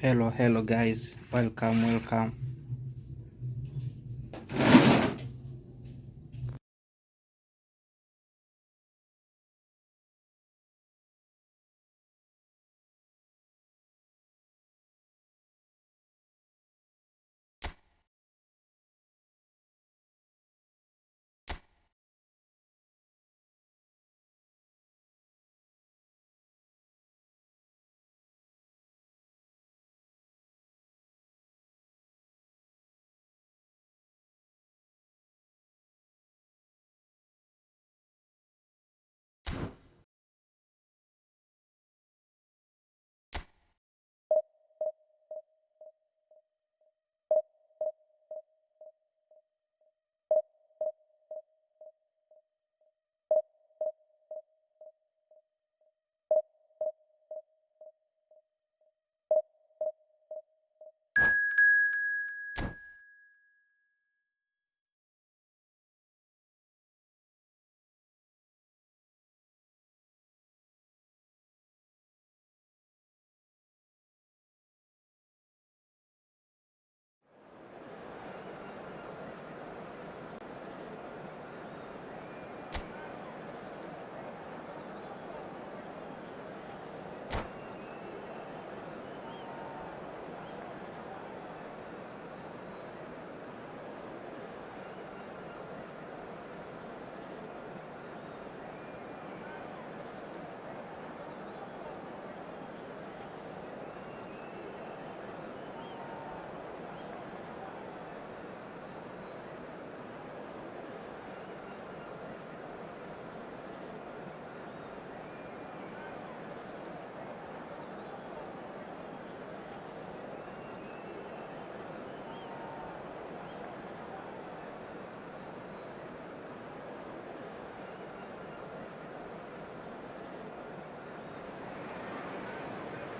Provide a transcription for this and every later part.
Hello guys, welcome.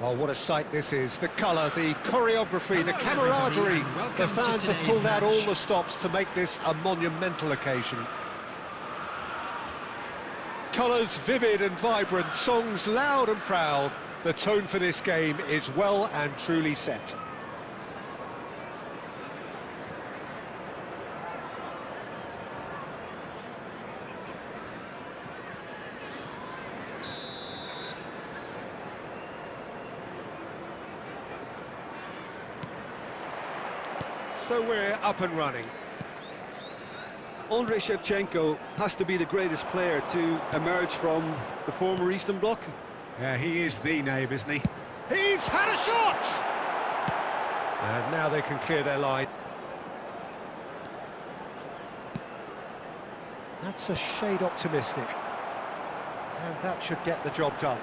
Oh, what a sight this is. The colour, the choreography, the camaraderie. The fans have pulled out all the stops to make this a monumental occasion. Colours vivid and vibrant, songs loud and proud. The tone for this game is well and truly set. So we're up and running. Andrei Shevchenko has to be the greatest player to emerge from the former Eastern Bloc. Yeah, he is the name, isn't he? He's had a shot! And now they can clear their line. That's a shade optimistic. And that should get the job done.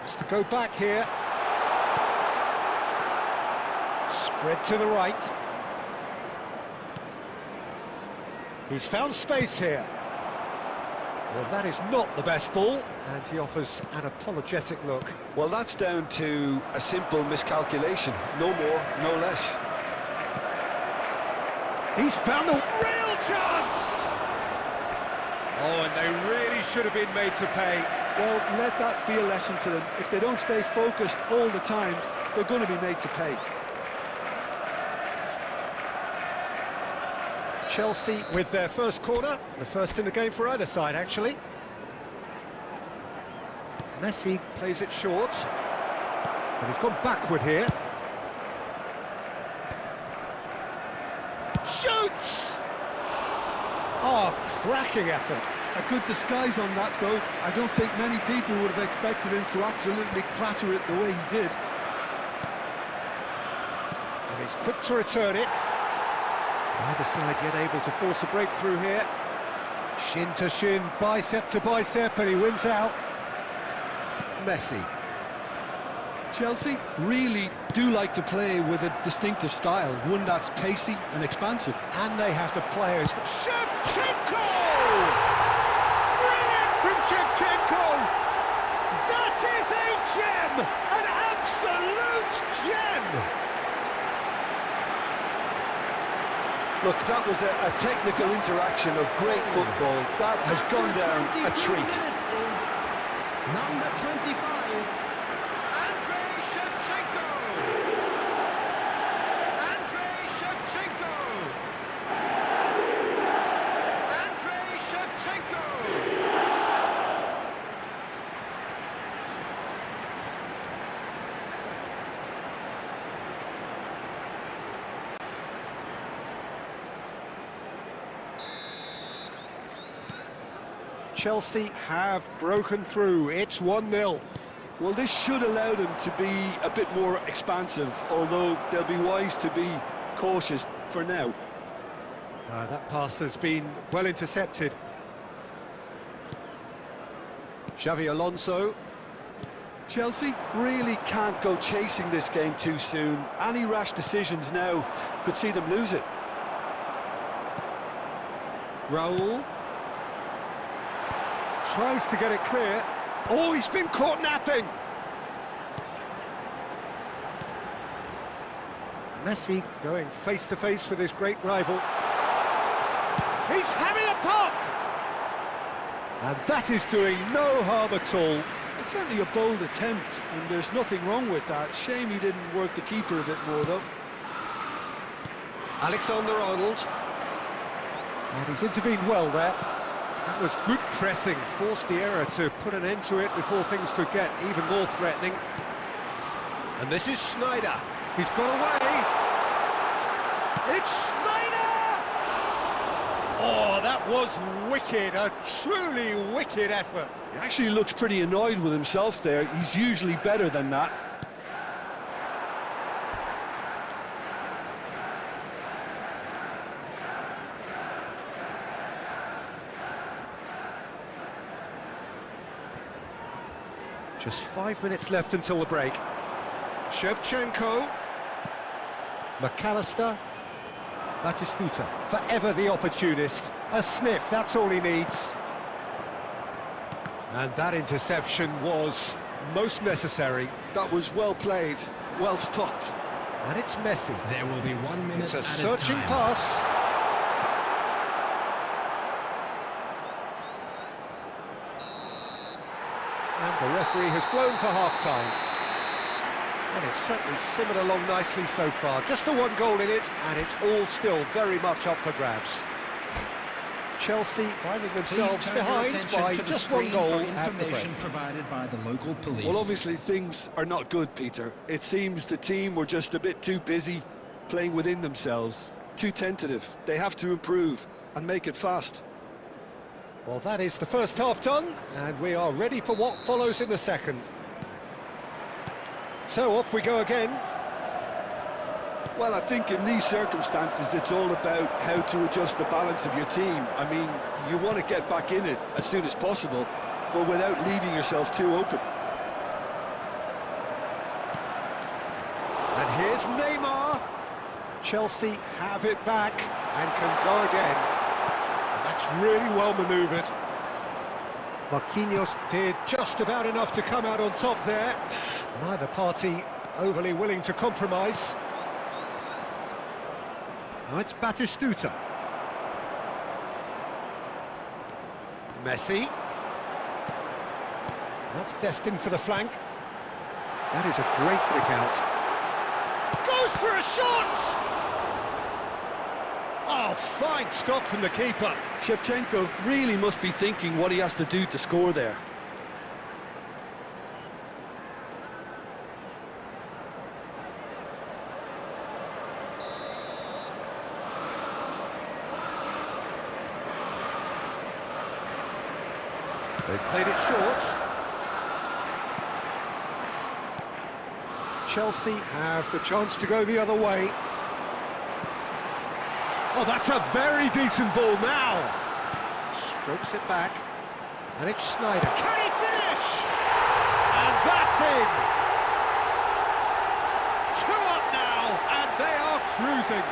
Has to go back here. Spread to the right. He's found space here. Well, that is not the best ball, and he offers an apologetic look. Well, that's down to a simple miscalculation. No more, no less. He's found a real chance! Oh, and they really should have been made to pay. Well, let that be a lesson for them. If they don't stay focused all the time, they're going to be made to pay. Chelsea with their first corner, the first in the game for either side, actually. Messi plays it short, but he's gone backward here. Shoots! Oh, cracking effort. A good disguise on that, though. I don't think many people would have expected him to absolutely clatter it the way he did. And he's quick to return it. Either side yet able to force a breakthrough here. Shin to shin, bicep to bicep, and he wins out. Messi. Chelsea really do like to play with a distinctive style, one that's pacey and expansive. And they have the players. Shevchenko! Brilliant from Shevchenko! That is a gem! An absolute gem! Look, that was a technical interaction of great football. That has gone down a treat. Number 25, Andrei Shevchenko. Chelsea have broken through. It's 1-0. Well, this should allow them to be a bit more expansive, although they'll be wise to be cautious for now. That pass has been well intercepted. Xavi Alonso. Chelsea really can't go chasing this game too soon. Any rash decisions now could see them lose it. Raul. Tries to get it clear. Oh, he's been caught napping! Messi going face-to-face with his great rival. He's having a pop! And that is doing no harm at all. It's certainly a bold attempt, and there's nothing wrong with that. Shame he didn't work the keeper a bit more, though. Alexander-Arnold. And he's intervened well there. That was good pressing, forced the error to put an end to it before things could get even more threatening. And this is Sneijder. He's got away. It's Sneijder! Oh, that was wicked, a truly wicked effort. He actually looks pretty annoyed with himself there. He's usually better than that. Just 5 minutes left until the break. Shevchenko. McAllister. Batistuta. Forever the opportunist. A sniff, that's all he needs. And that interception was most necessary. That was well played, well stopped. And it's Messi. There will be 1 minute It's a at searching time. pass. And the referee has blown for half-time. And it's certainly simmered along nicely so far. Just the one goal in it, and it's all still very much up for grabs. Chelsea finding themselves behind by just one goal at the break. Provided by the local police. Well, obviously things are not good, Peter. It seems the team were just a bit too busy playing within themselves, too tentative. They have to improve and make it fast. Well, that is the first half done, and we are ready for what follows in the second. So off we go again. Well, I think in these circumstances, it's all about how to adjust the balance of your team. I mean, you want to get back in it as soon as possible, but without leaving yourself too open. And here's Neymar. Chelsea have it back and can go again. And that's really well manoeuvred. Marquinhos did just about enough to come out on top there. Neither party overly willing to compromise. Now it's Batistuta. Messi. That's destined for the flank. That is a great pick out. Goes for a shot! Oh, fine stop from the keeper. Shevchenko really must be thinking what he has to do to score there. They've played it short. Chelsea have the chance to go the other way. Oh, that's a very decent ball now. Strokes it back. And it's Sneijder. Can he finish? And that's in. 2 up now, and they are cruising.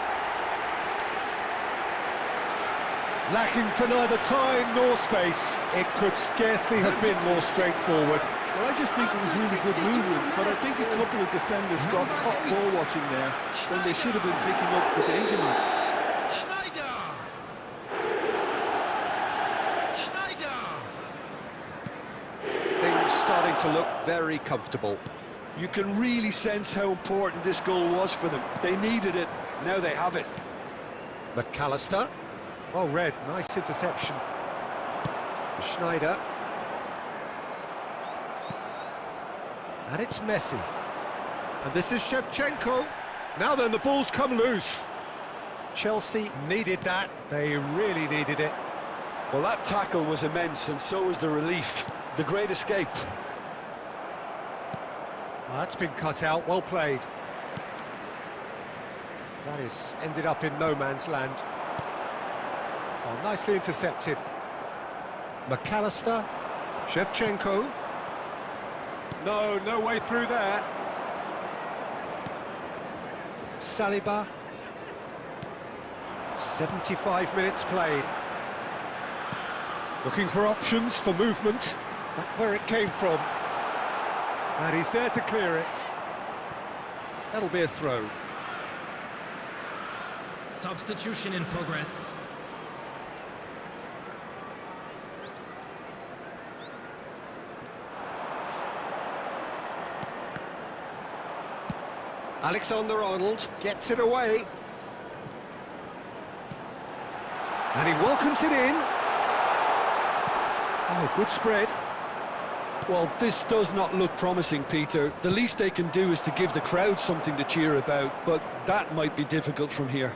Lacking for neither time nor space. It could scarcely have been more straightforward. Well, I just think it was really good movement, but I think a couple of defenders got caught ball watching there when they should have been picking up the danger man. Things starting to look very comfortable. You can really sense how important this goal was for them. They needed it, now they have it. McAllister. Well read, nice interception. Sneijder. And it's Messi. And this is Shevchenko. Now then, the ball's come loose. Chelsea needed that. They really needed it. Well, that tackle was immense, and so was the relief. The great escape. That's been cut out, well played. That is ended up in no man's land. Oh, nicely intercepted. McAllister, Shevchenko. No way through there. Saliba. 75 minutes played. Looking for options for movement. Not where it came from. And he's there to clear it. That'll be a throw. Substitution in progress. Alexander-Arnold gets it away. And he welcomes it in. Oh, good spread. Well, this does not look promising, Peter. The least they can do is to give the crowd something to cheer about, but that might be difficult from here.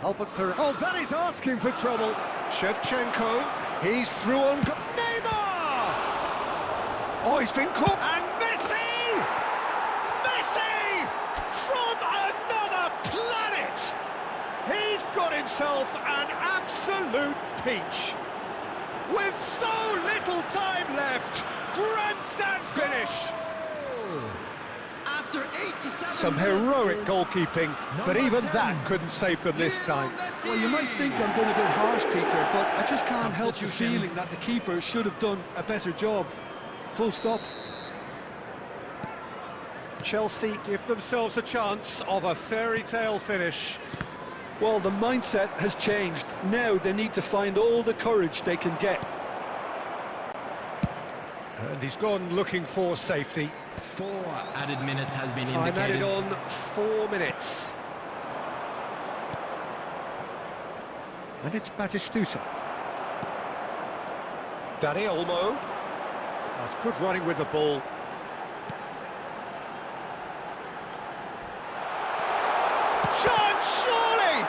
Albert through. Oh, that is asking for trouble. Shevchenko, he's through on... Neymar! Oh, he's been caught. And Messi! Messi! From another planet! He's got himself an absolute peach. With so little time left, grandstand finish. After 87 Some heroic goalkeeping, but even that couldn't save them this time. Well, you might think I'm being a bit harsh, Peter, but I just can't help the feeling that the keeper should have done a better job. Full stop. Chelsea give themselves a chance of a fairy tale finish. Well, the mindset has changed. Now they need to find all the courage they can get. And he's gone looking for safety. 4 added minutes has been Time indicated. added on 4 minutes. And it's Batistuta. Dani Olmo. That's good running with the ball. Chance, surely!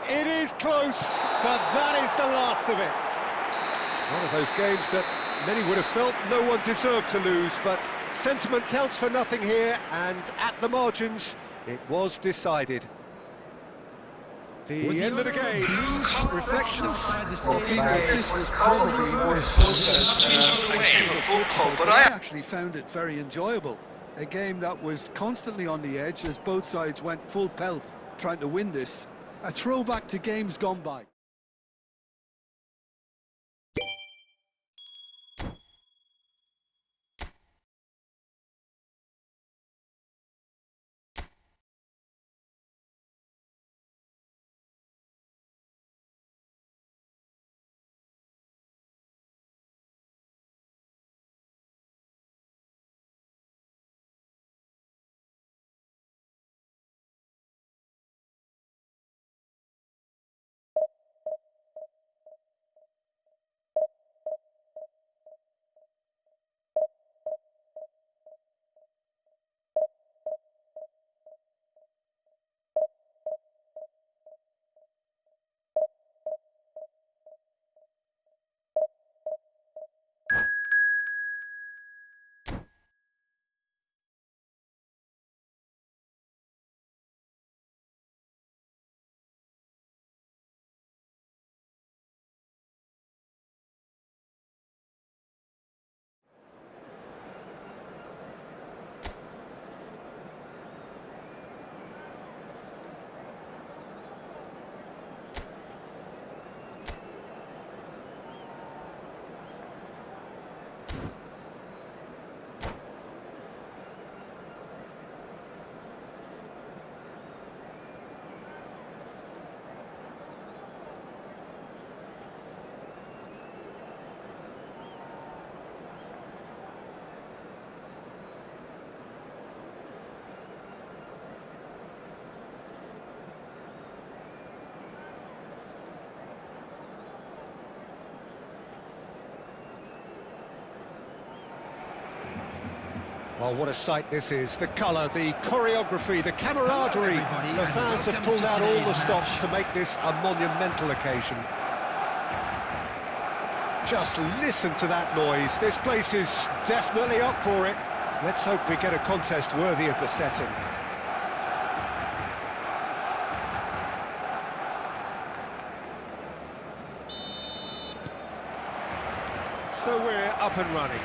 It is close, but that is the last of it. One of those games that many would have felt no one deserved to lose, but sentiment counts for nothing here, and at the margins, it was decided. The end of the game. Reflections. Well, Peter, this was probably more slugfest than a game of football, but I actually found it very enjoyable. A game that was constantly on the edge as both sides went full pelt trying to win this. A throwback to games gone by. Oh, what a sight this is. The colour, the choreography, the camaraderie. everybody, The and fans have welcome pulled to out all the today's stops match. to make this a monumental occasion. Just listen to that noise. This place is definitely up for it. Let's hope we get a contest worthy of the setting. So we're up and running.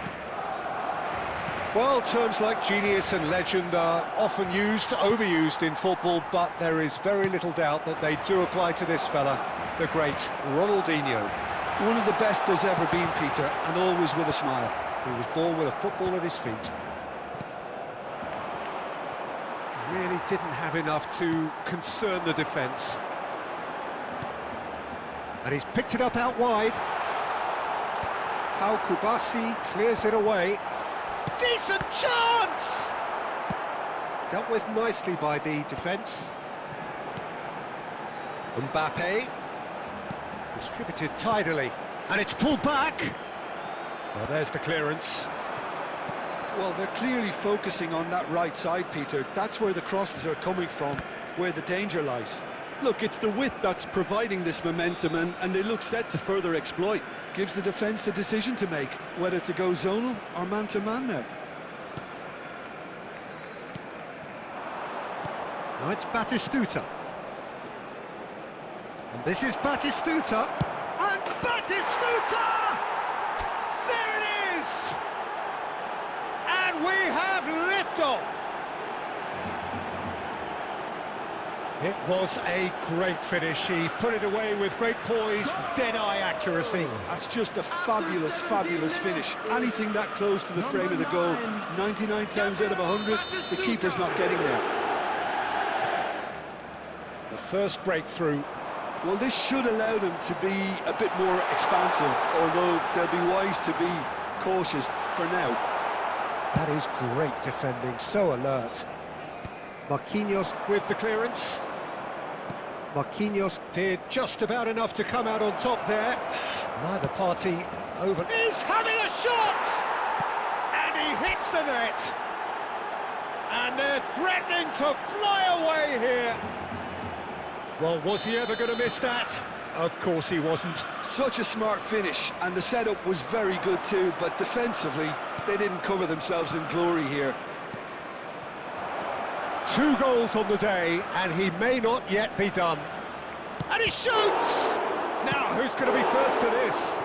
Well, terms like genius and legend are often used, overused in football, but there is very little doubt that they do apply to this fella, the great Ronaldinho. One of the best there's ever been, Peter, and always with a smile. He was born with a football at his feet. Really didn't have enough to concern the defence. And he's picked it up out wide. Pau Kubasi clears it away. Decent chance! Dealt with nicely by the defence. Mbappe. Distributed tidily. And it's pulled back. Well, there's the clearance. Well, they're clearly focusing on that right side, Peter. That's where the crosses are coming from, where the danger lies. Look, it's the width that's providing this momentum, and they look set to further exploit. Gives the defence a decision to make, whether to go zonal or man-to-man now. Now it's Batistuta. And this is Batistuta. And Batistuta! There it is! And we have liftoff! It was a great finish. He put it away with great poise, dead-eye accuracy. That's just a fabulous, fabulous finish. Anything that close to the frame of the goal, 99 times out of 100, the keeper's not getting there. The first breakthrough. Well, this should allow them to be a bit more expansive, although they'll be wise to be cautious for now. That is great defending, so alert. Marquinhos with the clearance. Marquinhos did just about enough to come out on top there. Neither party over. He's having a shot! And he hits the net. And they're threatening to fly away here. Well, was he ever going to miss that? Of course he wasn't. Such a smart finish, and the setup was very good too, but defensively, they didn't cover themselves in glory here. 2 goals on the day, and he may not yet be done. And he shoots! Now, who's going to be first to this?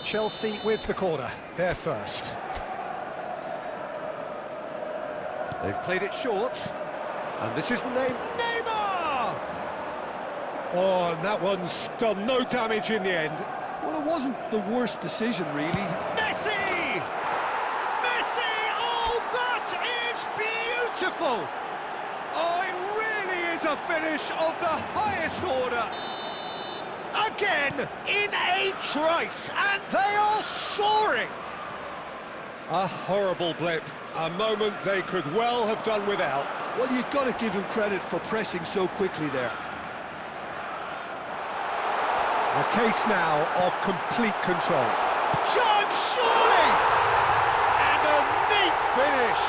Chelsea with the corner, they're first. They've played it short, and this is Neymar! Oh, and that one's done no damage in the end. Well, it wasn't the worst decision, really. Messi! Messi! Oh, that is beautiful! Oh, it really is a finish of the highest order. Again, in a trice, and they are soaring. A horrible blip, a moment they could well have done without. Well, you've got to give him credit for pressing so quickly there. A case now of complete control. Chance, surely! And a neat finish.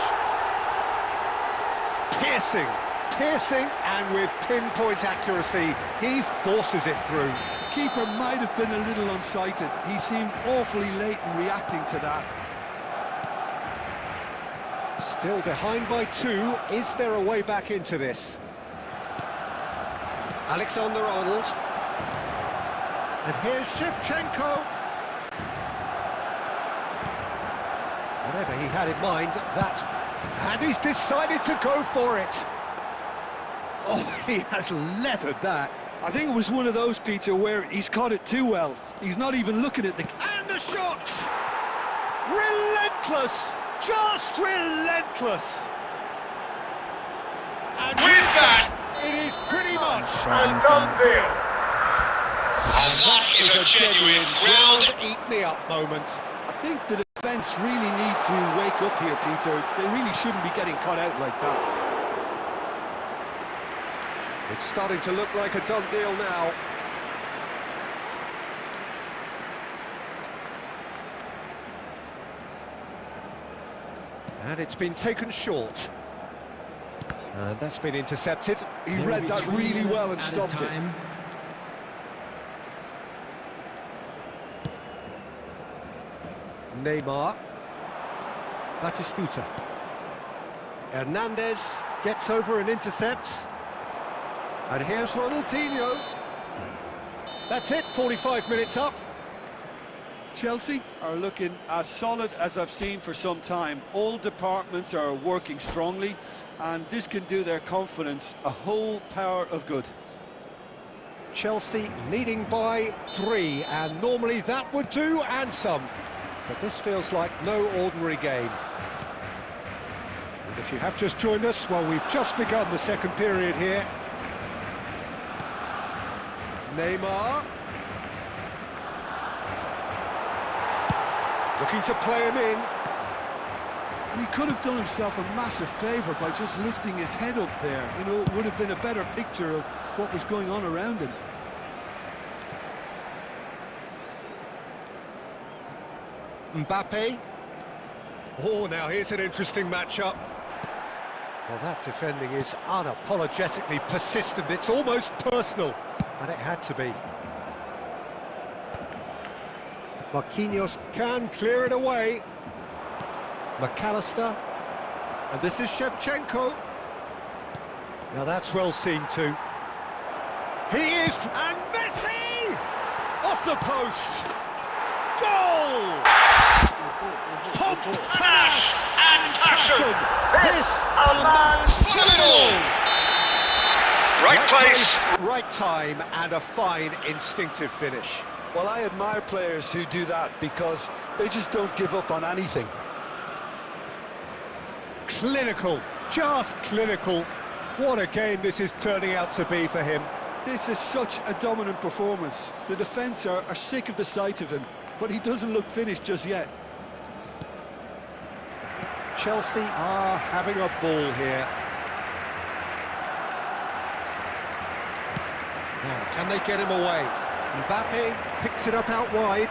Piercing, and with pinpoint accuracy, he forces it through. Keeper might have been a little unsighted. He seemed awfully late in reacting to that. Still behind by 2. Is there a way back into this? Alexander-Arnold. And here's Shevchenko. Whatever he had in mind, that... And he's decided to go for it. Oh, he has leathered that. I think it was one of those, Peter, where he's caught it too well. He's not even looking at the... And the shot! Relentless! Just relentless! And with that, it is pretty much a done deal. And that is a genuine ground-eat-me-up moment. I think the defence really need to wake up here, Peter. They really shouldn't be getting caught out like that. It's starting to look like a done deal now. And it's been taken short. And that's been intercepted. He read that really well and stopped it. Neymar. Batistuta. Hernandez gets over and intercepts. And here's Ronaldinho. That's it, 45 minutes up. Chelsea are looking as solid as I've seen for some time. All departments are working strongly, and this can do their confidence a whole power of good. Chelsea leading by 3, and normally that would do, and some. But this feels like no ordinary game. And if you have just joined us, well, we've just begun the second period here. Neymar. Looking to play him in. And he could have done himself a massive favour by just lifting his head up there. You know, it would have been a better picture of what was going on around him. Mbappe. Oh, now here's an interesting matchup. Well, that defending is unapologetically persistent. It's almost personal, and it had to be. Marquinhos can clear it away. McAllister. And this is Shevchenko. Now that's well seen too. He is... And Messi! Off the post! Goal! Pomp, panache, and passion! This a man's football! Right place, right time, and a fine instinctive finish. Well, I admire players who do that because they just don't give up on anything. Clinical, just clinical. What a game this is turning out to be for him. This is such a dominant performance. The defence are sick of the sight of him, but he doesn't look finished just yet. Chelsea are having a ball here. Now, can they get him away? Mbappe picks it up out wide.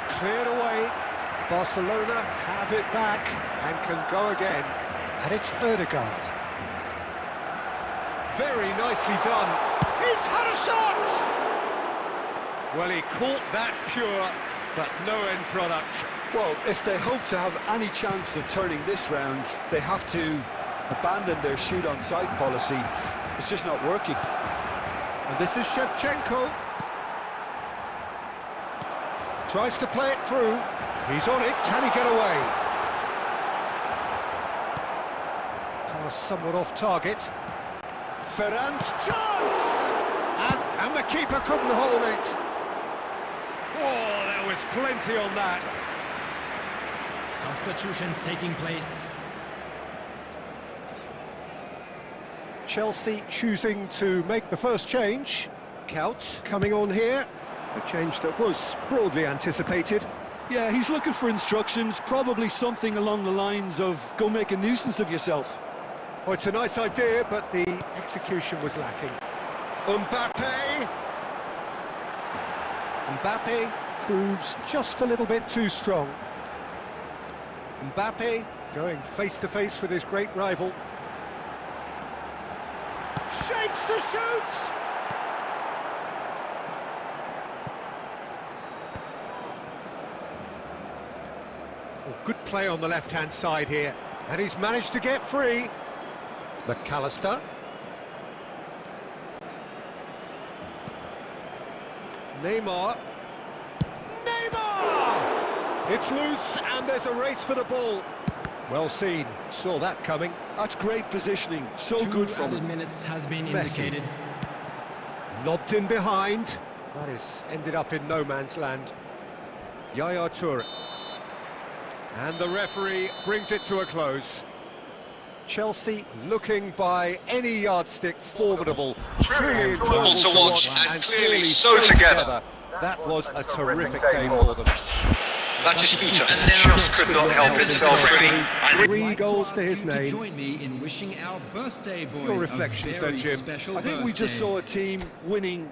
Cleared away. Barcelona have it back and can go again. And it's Ødegaard. Very nicely done. He's had a shot! Well, he caught that pure, but no end product. Well, if they hope to have any chance of turning this round, they have to abandon their shoot-on-sight policy. It's just not working. And this is Shevchenko. Tries to play it through. He's on it. Can he get away? Pass somewhat off target. Ferrand's chance! And the keeper couldn't hold it. Oh, there was plenty on that. Substitutions taking place. Chelsea choosing to make the first change. Couch coming on here. A change that was broadly anticipated. Yeah, he's looking for instructions, probably something along the lines of go make a nuisance of yourself. Well, it's a nice idea, but the execution was lacking. Mbappe! Mbappe proves just a little bit too strong. Mbappe going face-to-face with his great rival. Shapes to shoot! Oh, good play on the left-hand side here. And he's managed to get free. McAllister. Neymar. Neymar! It's loose and there's a race for the ball. Well seen, saw that coming. That's great positioning, so good from him. 2 minutes has been Messi. indicated. Lobbed in behind. That is ended up in no man's land. Yaya Toure. And the referee brings it to a close. Chelsea looking by any yardstick formidable. Truly enjoyable to watch and clearly so together. That was a terrific day for them. Batistuta just could not help himself, really. 3 goals to his name. Join me in wishing our birthday boy Your reflections a then, very Jim. special I think we just birthday. saw a team winning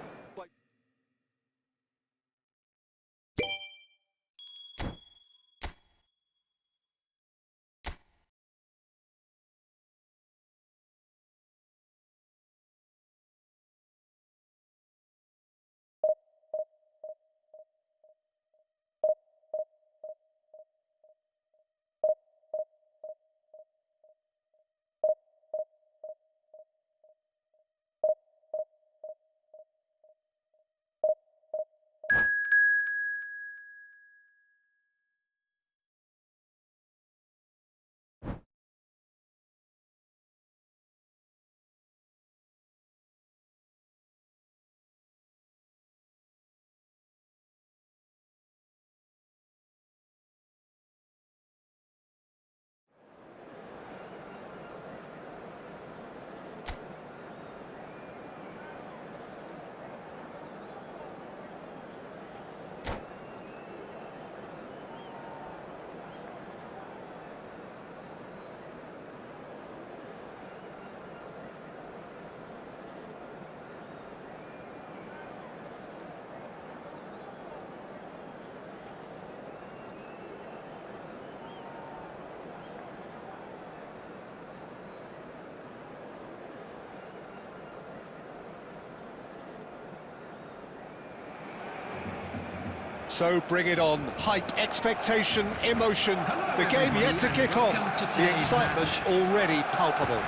So bring it on. Hype, expectation, emotion. The game yet to kick off. The excitement already palpable.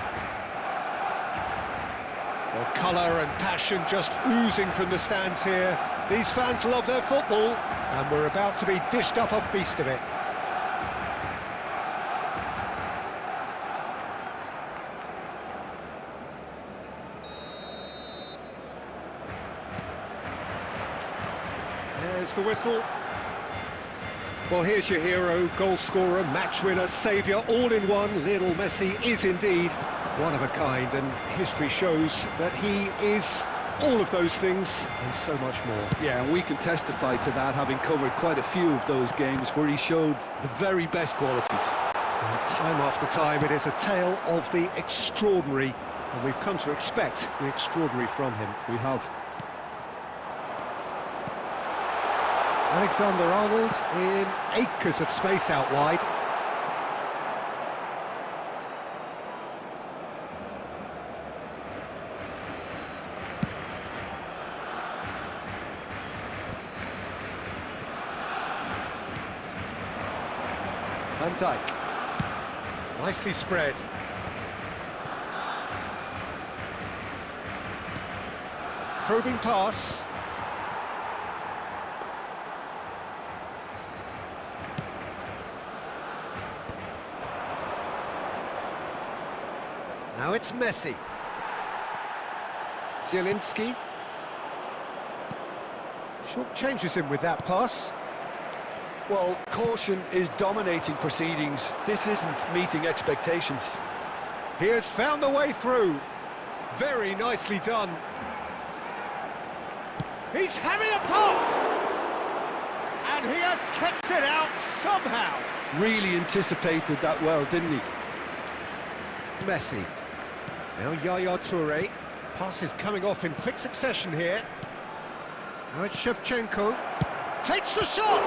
Well, colour and passion just oozing from the stands here. These fans love their football, and we're about to be dished up a feast of it. There's the whistle. Well, here's your hero, goal scorer, match winner, saviour, all in one. Lionel Messi is indeed one of a kind, and history shows that he is all of those things and so much more. Yeah, and we can testify to that, having covered quite a few of those games where he showed the very best qualities. Time after time, it is a tale of the extraordinary, and we've come to expect the extraordinary from him. We have. Alexander-Arnold in acres of space out wide. Van Dijk. Nicely spread. Probing pass. Now it's Messi. Zielinski. Short changes him with that pass. Well, caution is dominating proceedings. This isn't meeting expectations. He has found the way through. Very nicely done. He's having a pop! And he has kept it out somehow. Really anticipated that well, didn't he? Messi. Now Yaya Toure. Pass is coming off in quick succession here. Now it's Shevchenko. Takes the shot!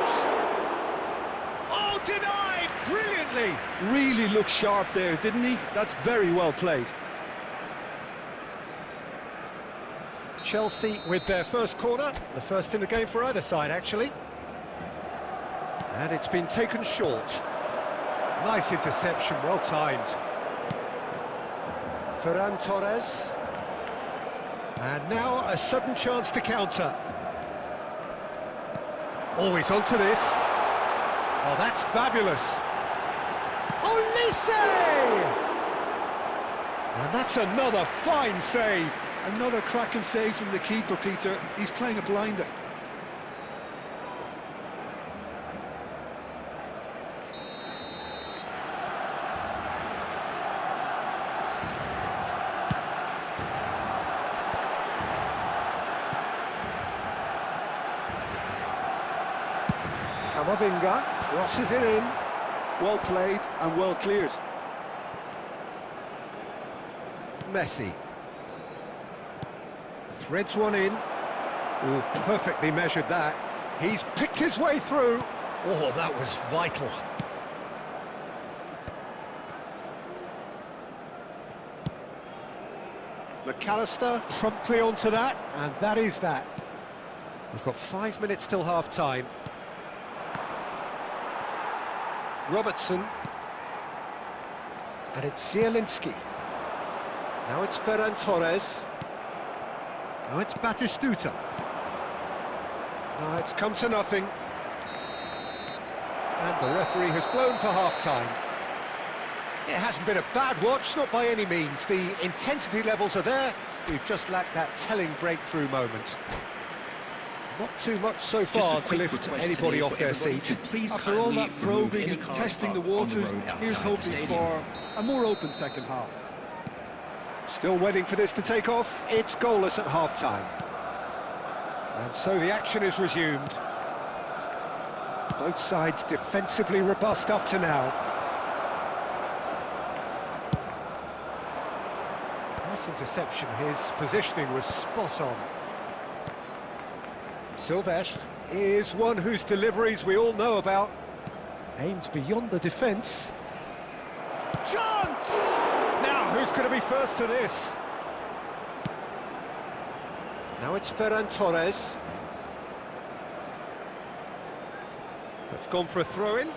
Oh, denied brilliantly! Really looked sharp there, didn't he? That's very well played. Chelsea with their first corner, the first in the game for either side, actually. And it's been taken short. Nice interception, well timed. Ferran Torres. And now a sudden chance to counter. Oh, he's onto this. Oh, that's fabulous. Olise! And that's another fine save. Another cracking save from the keeper, Peter. He's playing a blinder. Camavinga crosses it in. Well played and well cleared. Messi. Threads one in. Oh, perfectly measured that. He's picked his way through. Oh, that was vital. McAllister promptly onto that, and that is that. We've got 5 minutes till half-time. Robertson. And it's Zielinski. Now it's Ferran Torres. Now it's Batistuta. Now it's come to nothing. And the referee has blown for half-time. It hasn't been a bad watch, not by any means. The intensity levels are there. We've just lacked that telling breakthrough moment. Not too much so far to lift anybody off their seat. After all that probing and testing the waters, here's hoping for a more open second half. Still waiting for this to take off. It's goalless at half-time. And so the action is resumed. Both sides defensively robust up to now. Nice interception. His positioning was spot on. Silvestre is one whose deliveries we all know about. Aimed beyond the defence. Chance! Now, who's going to be first to this? Now it's Ferran Torres. It's gone for a throw-in.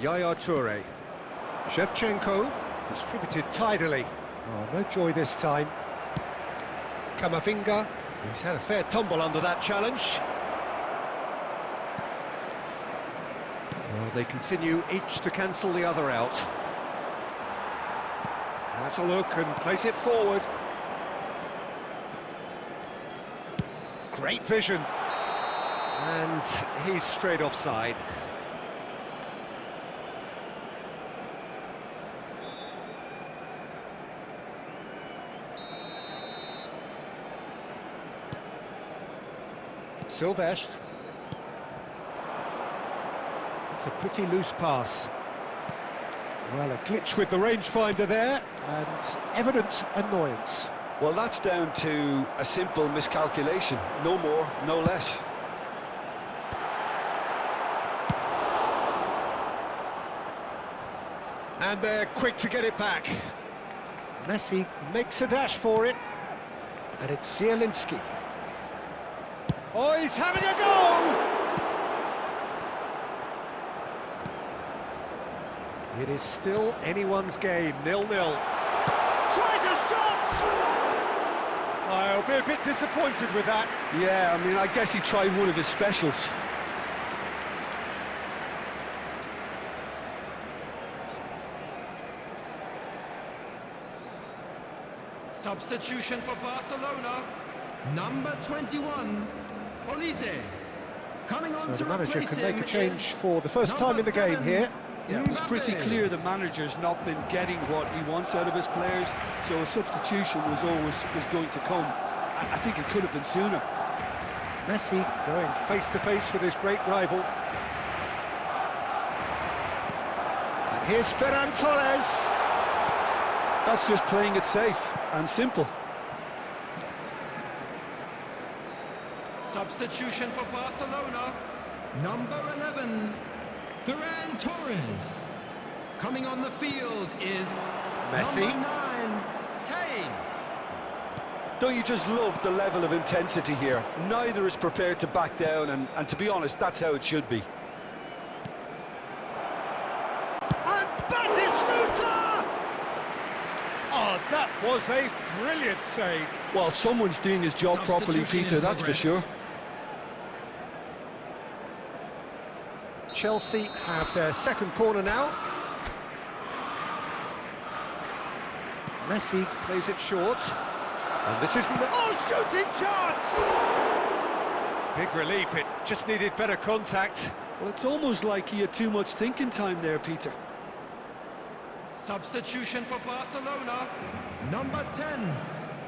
Yaya Toure. Shevchenko, distributed tidily. Oh, no joy this time. Kamavinga, he's had a fair tumble under that challenge. Well, they continue each to cancel the other out. Has a look and plays it forward. Great vision. And he's straight offside. Silvestre. It's a pretty loose pass. Well, a glitch with the rangefinder there, and evident annoyance. Well, that's down to a simple miscalculation. No more, no less. And they're quick to get it back. Messi makes a dash for it. And it's Zielinski. Oh, he's having a go! It is still anyone's game, 0-0. Tries a shot! I'll be a bit disappointed with that. Yeah, I mean, I guess he tried one of his specials. Substitution for Barcelona. Number 21, Olise. Coming on So to the manager replace can make a him change is for the first time in the game number here. Yeah, it was pretty Mbappe. clear the manager's not been getting what he wants out of his players, so a substitution was going to come. I think it could have been sooner. Messi going face-to-face with his great rival. And here's Ferran Torres. That's just playing it safe and simple. Substitution for Barcelona. Number 11, Ferran Torres. Coming on the field is Messi. number 9, Kane. Don't you just love the level of intensity here? Neither is prepared to back down, and to be honest, that's how it should be. And Batistuta! Oh, that was a brilliant save. Well, someone's doing his job properly, Substitution Peter, in that's for progress. sure. Chelsea have their second corner now. Messi plays it short. And this is... Oh, shooting chance! Big relief, it just needed better contact. Well, it's almost like he had too much thinking time there, Peter. Substitution for Barcelona. Number 10,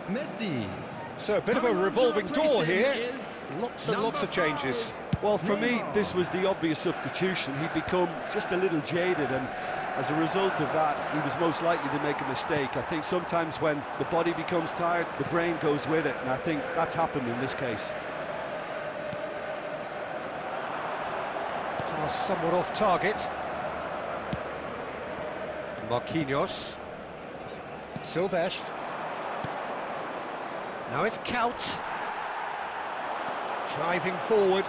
Messi. So a bit of a Coming on to revolving replace door him here. is Lots and lots of number changes. 5. Well, for me, Neymar. this was the obvious substitution. He'd become just a little jaded, and as a result of that, he was most likely to make a mistake. I think sometimes when the body becomes tired, the brain goes with it, and I think that's happened in this case. Pass somewhat off target. Marquinhos. Silvestre. Now it's Kaut. Driving forward.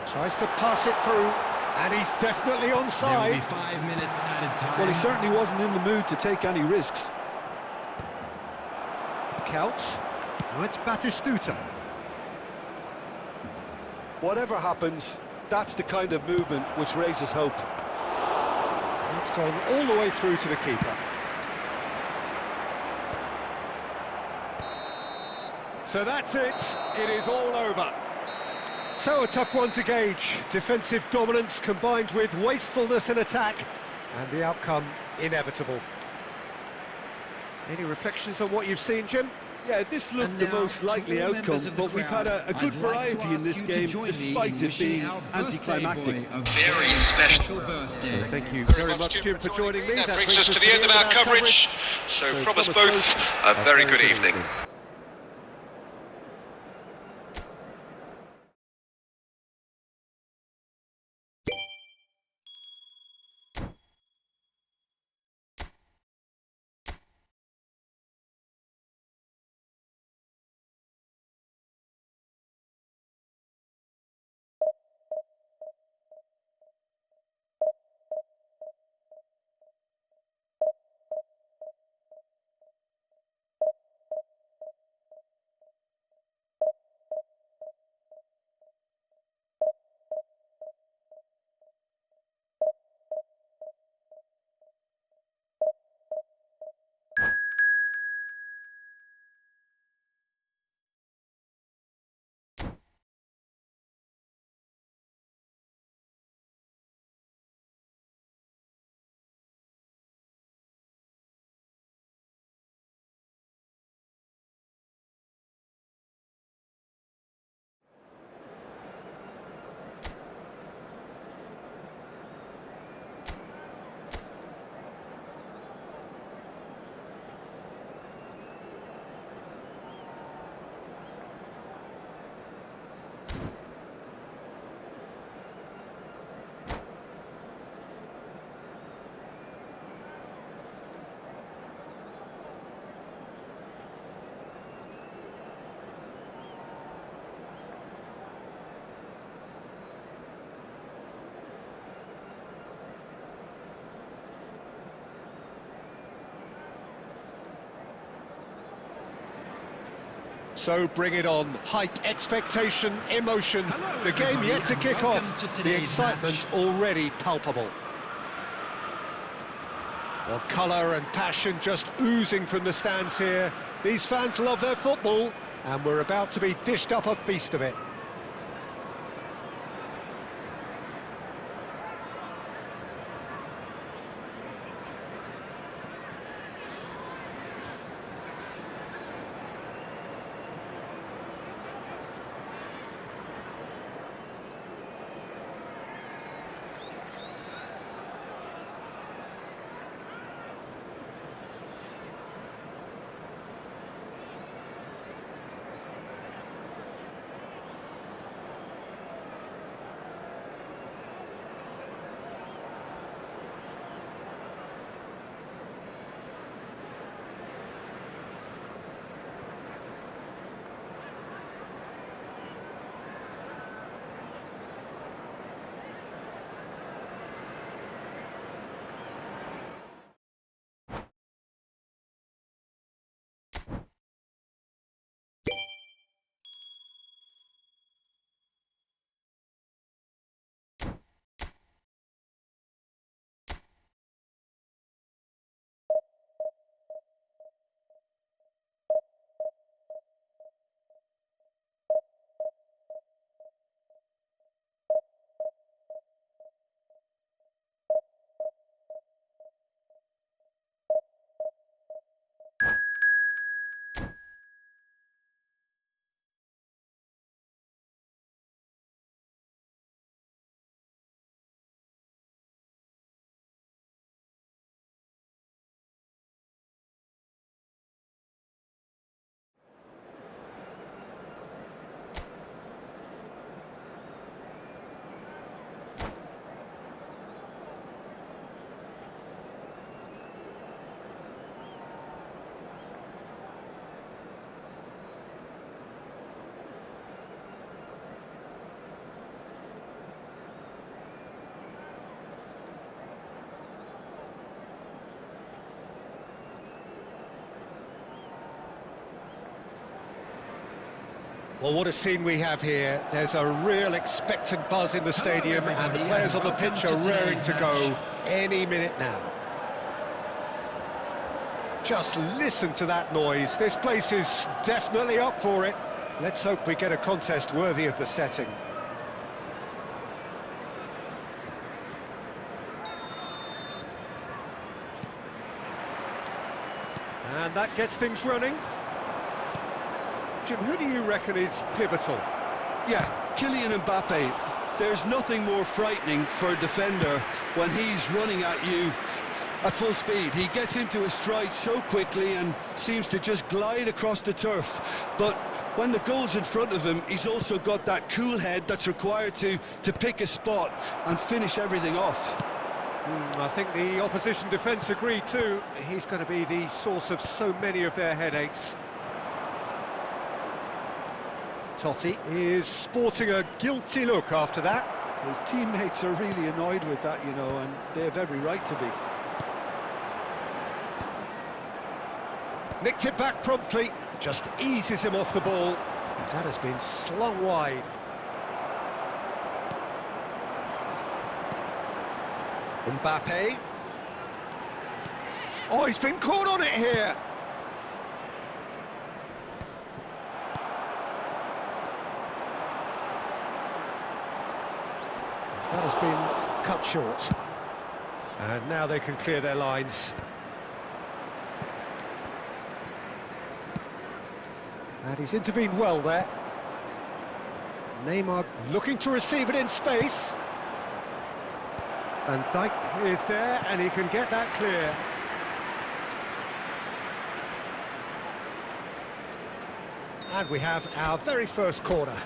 Tries to pass it through. And he's definitely There will onside. be 5 minutes added time. Well, he certainly wasn't in the mood to take any risks. Kaut. Now it's Batistuta. Whatever happens, that's the kind of movement which raises hope. It's gone all the way through to the keeper. So that's it. It is all over. So a tough one to gauge. Defensive dominance combined with wastefulness in attack, and the outcome inevitable. Any reflections on what you've seen, Jim? Yeah, this looked And the now, most to likely all members outcome, of the but we've had crowd, a good I'd like to variety in ask this you to game, join me despite in it wishing being our birthday anticlimactic. boy a Very special birthday. So thank you Very very much, Jim, for joining me. That brings us to the end of our coverage. So from us both, a very good evening. So bring it on. Hype, expectation, emotion. Hello, The game everybody, yet to and kick welcome off. to The today's excitement match. already palpable. Well, colour and passion just oozing from the stands here. These fans love their football, and we're about to be dished up a feast of it. Well, what a scene we have here. There's a real expectant buzz in the stadium, and the players on the pitch are raring to go any minute now. Just listen to that noise. This place is definitely up for it. Let's hope we get a contest worthy of the setting. And that gets things running. Jim, who do you reckon is pivotal? Yeah, Kylian Mbappe. There's nothing more frightening for a defender when he's running at you at full speed. He gets into his stride so quickly and seems to just glide across the turf. But when the goal's in front of him, he's also got that cool head that's required to pick a spot and finish everything off. I think the opposition defence agree too. He's going to be the source of so many of their headaches. Totti is sporting a guilty look after that. His teammates are really annoyed with that, you know, and they have every right to be. Nicked it back promptly, just eases him off the ball. That has been slung wide. Mbappe. Oh, he's been caught on it here. That has been cut short. And now they can clear their lines. And he's intervened well there. Neymar looking to receive it in space. And Dijk is there, and he can get that clear. And we have our very first corner.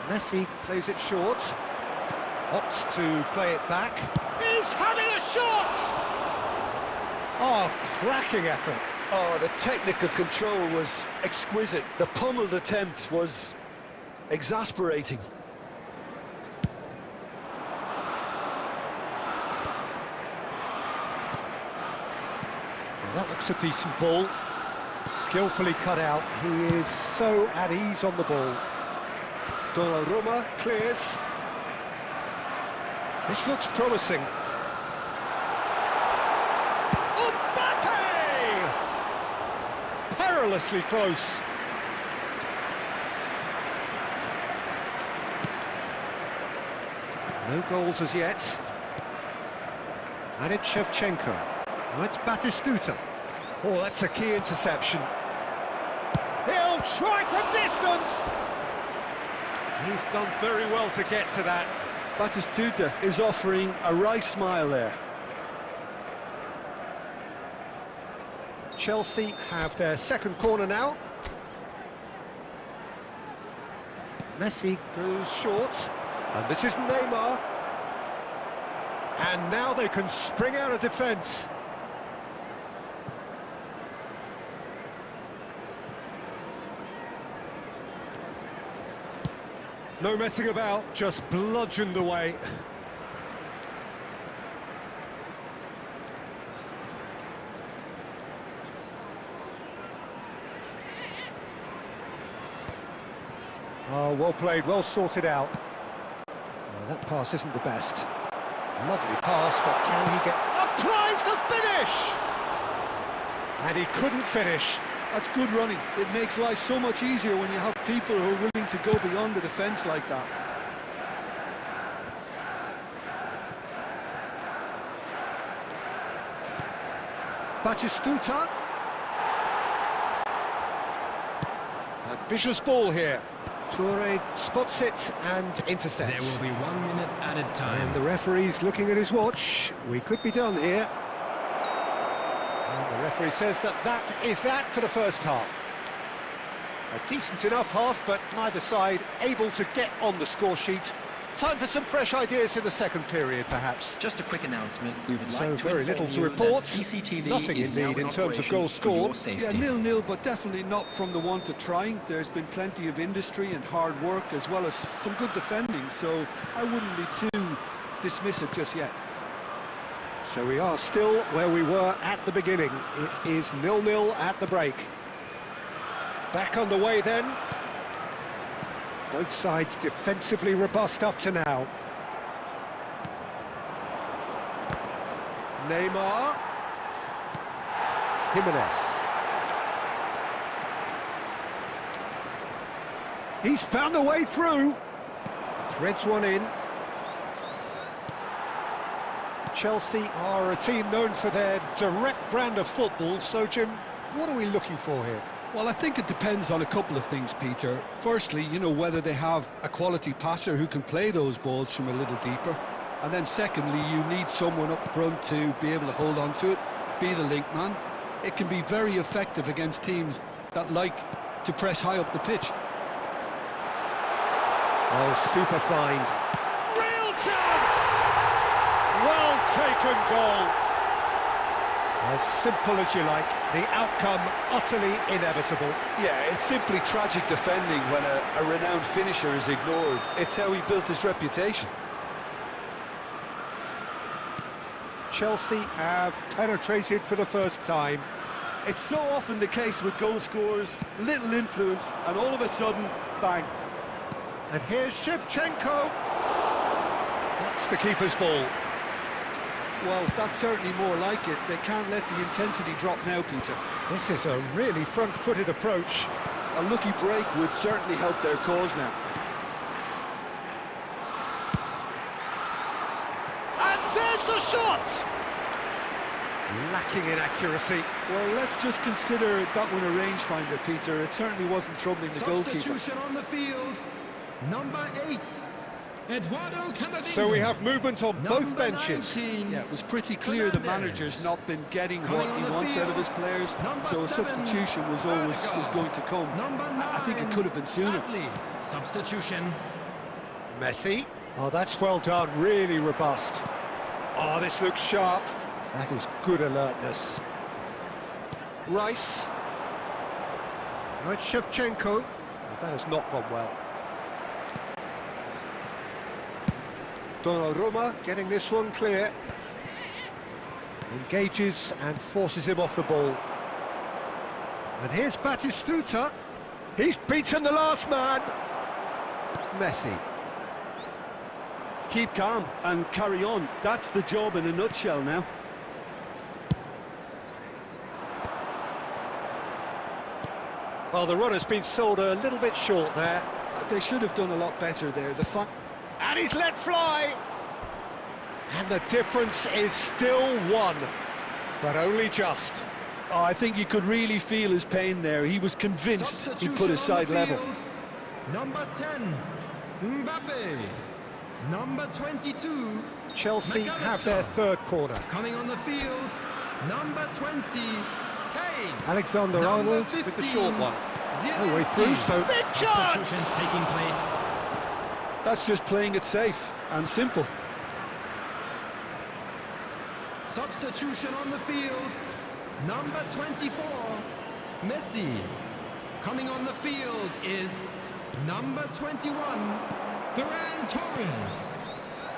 Messi plays it short, opts to play it back. He's having a shot! Oh, cracking effort. Oh, the technical control was exquisite. The pummeled attempt was exasperating. Well, that looks a decent ball. Skillfully cut out. He is so at ease on the ball. Donnarumma clears. This looks promising. Mbappe! Perilously close. No goals as yet. And it's Shevchenko. Now it's Batistuta. Oh, that's a key interception. He'll try from distance! He's done very well to get to that. Batistuta is offering a wry smile there. Chelsea have their second corner now. Messi goes short. And this is Neymar. And now they can spring out of defence. No messing about, just bludgeoned away. Oh, well played, well sorted out. Oh, that pass isn't the best. Lovely pass, but can he get... Applies the finish! And he couldn't finish. That's good running. It makes life so much easier when you have people who are willing to go beyond the defence like that. Batistuta. Ambitious ball here. Toure spots it and intercepts. There will be 1 minute added time. And the referee's looking at his watch. We could be done here. And the referee says that is that for the first half. A decent enough half, but neither side able to get on the score sheet. Time for some fresh ideas in the second period, perhaps. Just a quick announcement. We would So like to very inform little to you report. that CCTV Nothing is now indeed in terms of operation goals for your scored. safety. Yeah, 0-0, but definitely not from the want of trying. There's been plenty of industry and hard work, as well as some good defending, so I wouldn't be too dismissive just yet. So we are still where we were at the beginning. It is 0-0 at the break. Back on the way then. Both sides defensively robust up to now. Neymar. Jimenez. He's found a way through. Threads one in. Chelsea are a team known for their direct brand of football, so Jim, what are we looking for here? Well, I think it depends on a couple of things, Peter. Firstly, you know, whether they have a quality passer who can play those balls from a little deeper. And then secondly, you need someone up front to be able to hold on to it, be the link man. It can be very effective against teams that like to press high up the pitch. Oh, super find. Real chance! Well taken goal. As simple as you like, the outcome utterly inevitable. Yeah, it's simply tragic defending when a renowned finisher is ignored. It's how he built his reputation. Chelsea have penetrated for the first time. It's so often the case with goal scorers, little influence, and all of a sudden, bang. And here's Shevchenko. That's the keeper's ball. Well, that's certainly more like it. They can't let the intensity drop now, Peter. This is a really front-footed approach. A lucky break would certainly help their cause now. And there's the shot! Lacking in accuracy. Well, let's just consider that one a rangefinder, Peter. It certainly wasn't troubling the goalkeeper. Substitution on the field. Number 8. Eduardo Camavinga. So we have movement on both Number benches. 19. Yeah, it was pretty clear the manager's not been getting what he wants out of his players, so a substitution was going to come. Number 9. I think it could have been sooner. Bradley. Substitution. Messi. Oh, that's well done, really robust. Oh, this looks sharp. That is good alertness. Rice. Now it's Shevchenko. Well, that has not gone well. Donnarumma getting this one clear. Engages and forces him off the ball. And here's Batistuta. He's beaten the last man. Messi. Keep calm and carry on. That's the job in a nutshell now. Well, the run has been sold a little bit short there. They should have done a lot better there. And he's let fly. And the difference is still one, but only just. Oh, I think you could really feel his pain there. He was convinced he put his side level. Number 10, Mbappe. Number 22, Chelsea have their third corner. coming on the field. Number 20, Kane. Alexander-Arnold with the short one. No way through, so big chance! Substitutions taking place. That's just playing it safe and simple. Substitution on the field. Number 24, Messi. Coming on the field is number 21, Ferran Torres.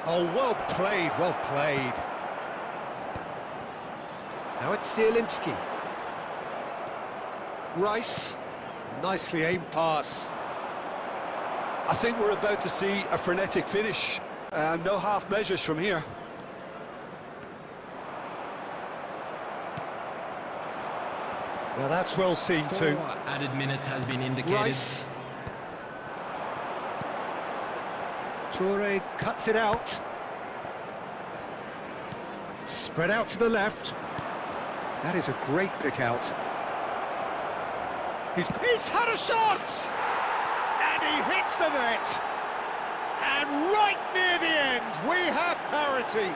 Oh, well played, well played. Now it's Zielinski. Rice. Nicely aimed pass. I think we're about to see a frenetic finish. No half measures from here. Now that's well seen too. 4 added minutes has been indicated. Rice. Toure cuts it out. Spread out to the left. That is a great pick out. He's had a shot! And he hits the net! And right near the end, we have parity.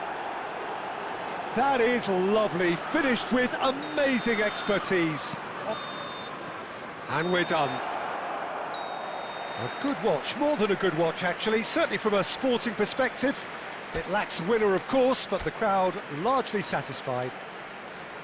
That is lovely, finished with amazing expertise. And we're done. A good watch, more than a good watch actually, certainly from a sporting perspective. It lacks winner of course, but the crowd largely satisfied.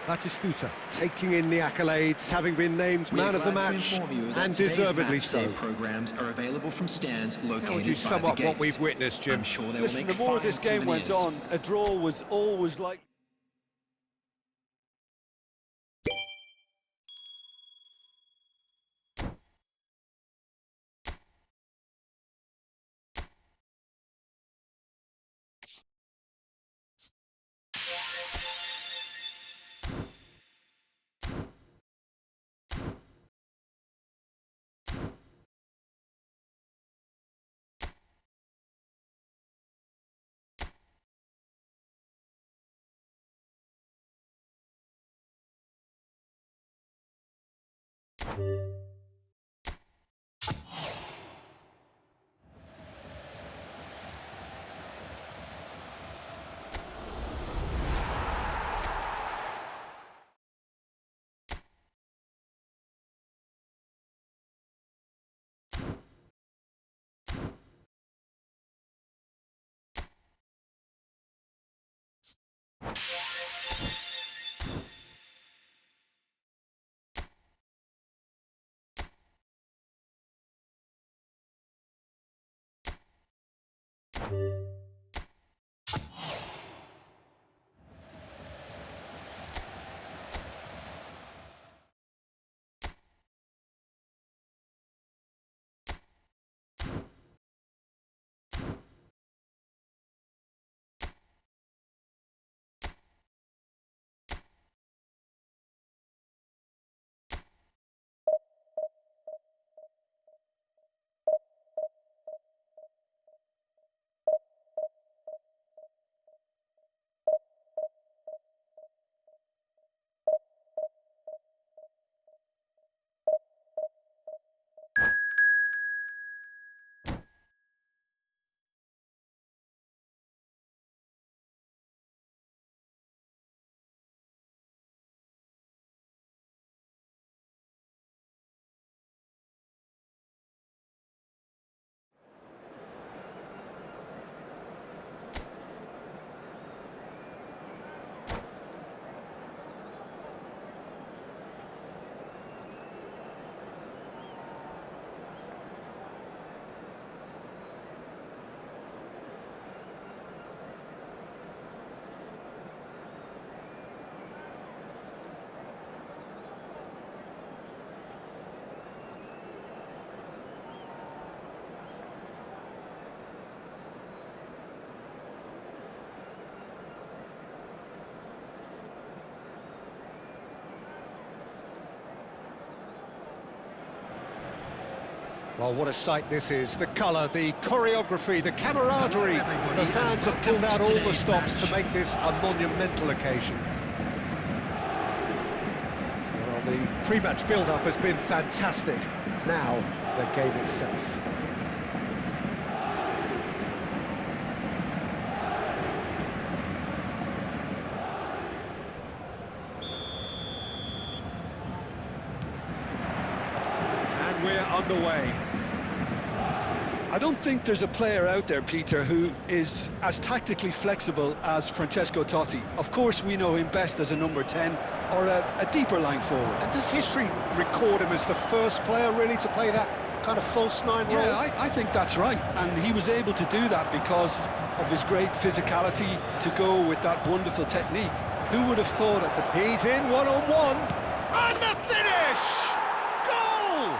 Batistuta taking in the accolades, having been named man of the match, and deservedly so. Programs are available from stands located. How would you sum up what we've witnessed, Jim? I'm sure Listen, the more this game went on, a draw was always like... Well, what a sight this is. The colour, the choreography, the camaraderie. The fans have pulled out all the stops to make this a monumental occasion. Well, the pre-match build-up has been fantastic. Now, the game itself. And we're underway. I don't think there's a player out there, Peter, who is as tactically flexible as Francesco Totti. Of course, we know him best as a number 10 or a deeper line forward. And does history record him as the first player really to play that kind of false nine role? Yeah, I think that's right. And he was able to do that because of his great physicality to go with that wonderful technique. Who would have thought at the time? He's in one-on-one. And the finish! Goal!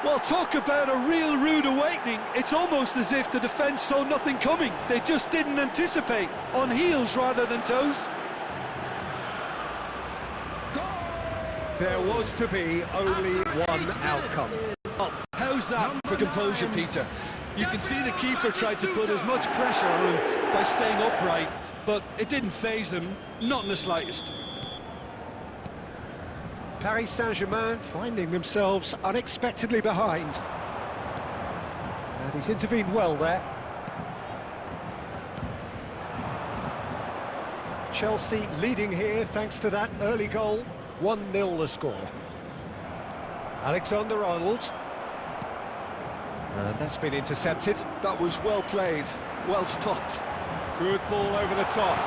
Well, talk about a real rude awakening. It's almost as if the defence saw nothing coming. They just didn't anticipate, on heels rather than toes. There was to be only one outcome. Oh, how's that for composure, Peter? You can see the keeper tried to put as much pressure on him by staying upright, but it didn't faze him, not in the slightest. Paris Saint-Germain finding themselves unexpectedly behind. And he's intervened well there. Chelsea leading here thanks to that early goal. 1-0 the score. Alexander-Arnold. That's been intercepted. That was well played, well stopped. Good ball over the top.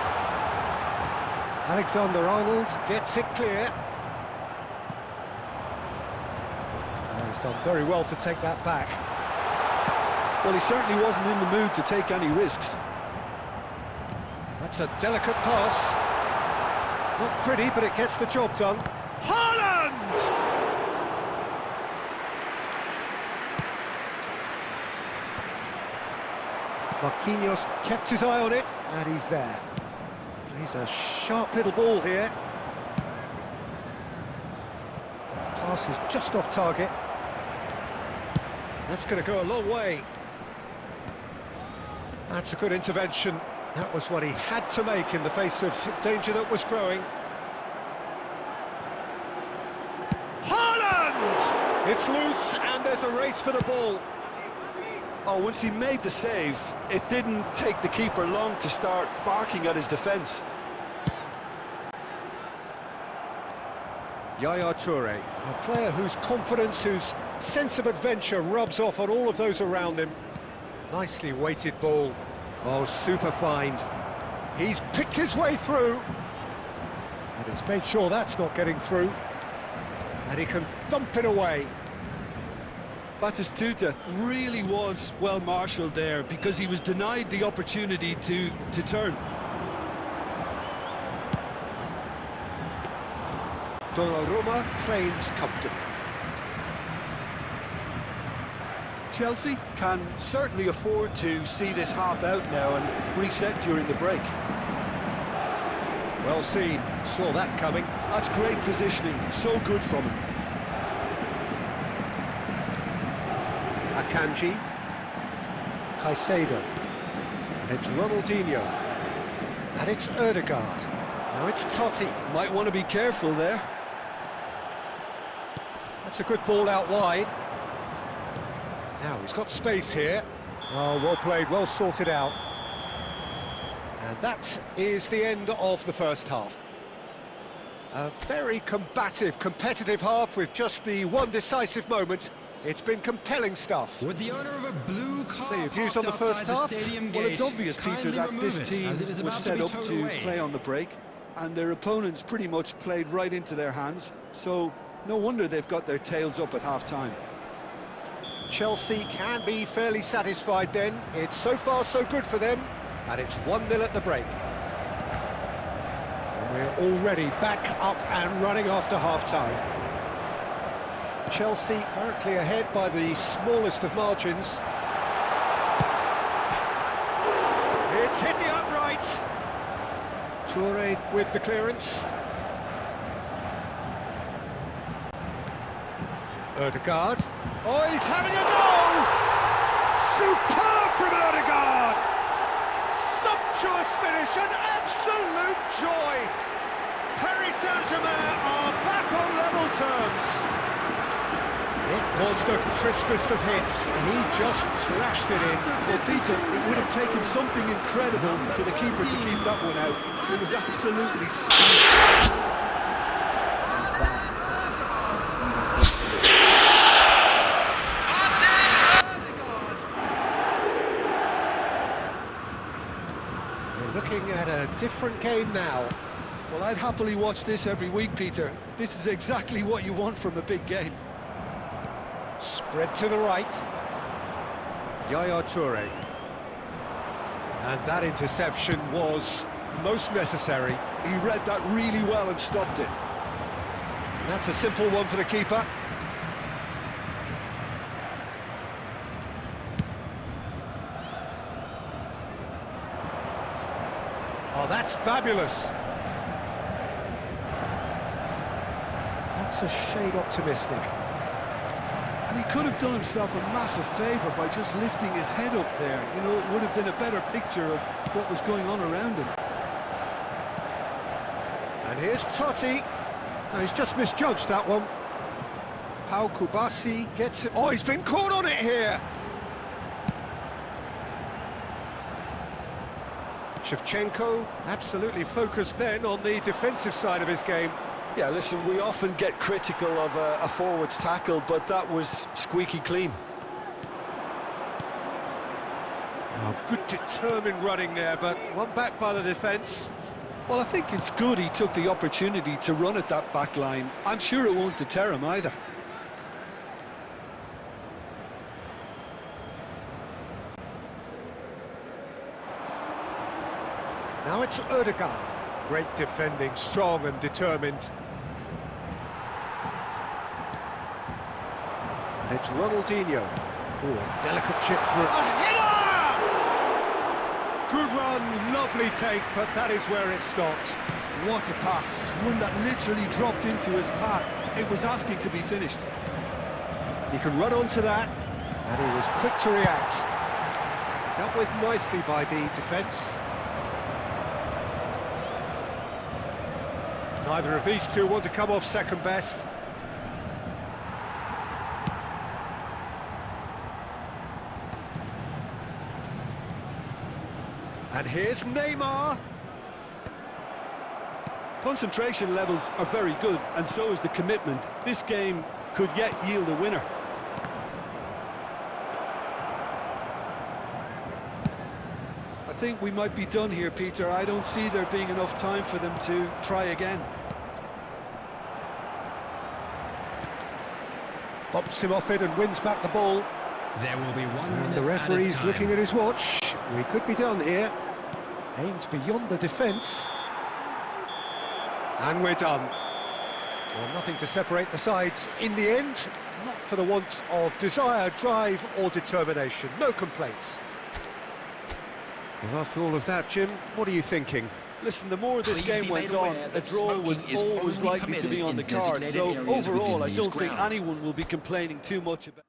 Alexander-Arnold gets it clear. He's done very well to take that back. Well, he certainly wasn't in the mood to take any risks. That's a delicate pass. Not pretty, but it gets the job done. Haaland! Marquinhos kept his eye on it, and he's there. Plays a sharp little ball here. Pass is just off target. That's going to go a long way. That's a good intervention. That was what he had to make in the face of danger that was growing. Haaland! It's loose, and there's a race for the ball. Oh, once he made the save, it didn't take the keeper long to start barking at his defence. Yaya Toure, a player whose confidence, whose sense of adventure rubs off on all of those around him. Nicely weighted ball. Oh, super find. He's picked his way through. And he's made sure that's not getting through. And he can thump it away. Batistuta really was well marshalled there because he was denied the opportunity to turn. Donnarumma claims comfortably. Chelsea can certainly afford to see this half out now and reset during the break. Well seen, saw that coming. That's great positioning, so good from him. Akanji, Caicedo, and it's Ronaldinho, and it's Ødegaard. Now it's Totti. Might want to be careful there. That's a good ball out wide. Now he's got space here. Oh, well played, well sorted out. And that is the end of the first half. A very combative, competitive half with just the one decisive moment. It's been compelling stuff. With the owner of a blue car So your views on the first half? Well, it's obvious, Peter, that this team was set up to play on the break, and their opponents pretty much played right into their hands, so no wonder they've got their tails up at half-time. Chelsea can be fairly satisfied then. It's so far so good for them, and it's 1-0 at the break. And we're already back up and running after half-time. Chelsea currently ahead by the smallest of margins. It's hit the upright. Toure with the clearance. Ødegaard. Oh, he's having a goal! Superb from Odegaard! Sumptuous finish, an absolute joy! Paris Saint-Germain are back on level terms. It was the crispest of hits, and he just crashed it in. Well, Peter, it would have taken something incredible for the keeper to keep that one out. It was absolutely sweet. We're looking at a different game now. Well, I'd happily watch this every week, Peter. This is exactly what you want from a big game. Spread to the right. Yaya Toure. And that interception was most necessary. He read that really well and stopped it. And that's a simple one for the keeper. Oh, that's fabulous. That's a shade optimistic. And he could have done himself a massive favour by just lifting his head up there. You know, it would have been a better picture of what was going on around him. And here's Totti. No, he's just misjudged that one. Pau Kubasi gets it. Oh, he's been caught on it here. Shevchenko absolutely focused then on the defensive side of his game. Yeah, listen, we often get critical of a forward's tackle, but that was squeaky clean. Oh, good determined running there, but one back by the defence. Well, I think it's good he took the opportunity to run at that back line. I'm sure it won't deter him either. Now it's Odegaard. Great defending, strong and determined. And it's Ronaldinho. Oh, a delicate chip through. A header! Good run, lovely take, but that is where it stopped. What a pass. One that literally dropped into his path. It was asking to be finished. He can run onto that, and he was quick to react. Dealt with nicely by the defence. Neither of these two want to come off second best. And here's Neymar. Concentration levels are very good, and so is the commitment. This game could yet yield a winner. I think we might be done here, Peter. I don't see there being enough time for them to try again. Bumps him off it and wins back the ball. There will be 1 minute And the referee's added time. looking at his watch. We could be done here. Aimed beyond the defence. And we're done. Well, nothing to separate the sides in the end. Not for the want of desire, drive or determination. No complaints. Well, after all of that, Jim, what are you thinking? Listen, the more this game went on, a draw was always likely to be on the card. So overall, I don't think anyone will be complaining too much about